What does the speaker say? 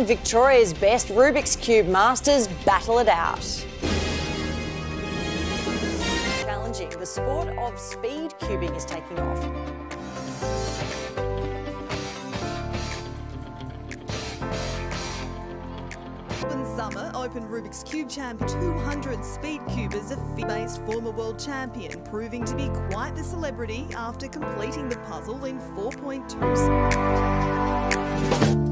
Watching Victoria's best Rubik's Cube masters battle it out. Challenging, the sport of speed cubing is taking off. Melbourne Summer Open Rubik's Cube champion, 200 speed cubers, a fee-based former world champion, proving to be quite the celebrity after completing the puzzle in 4.2 seconds.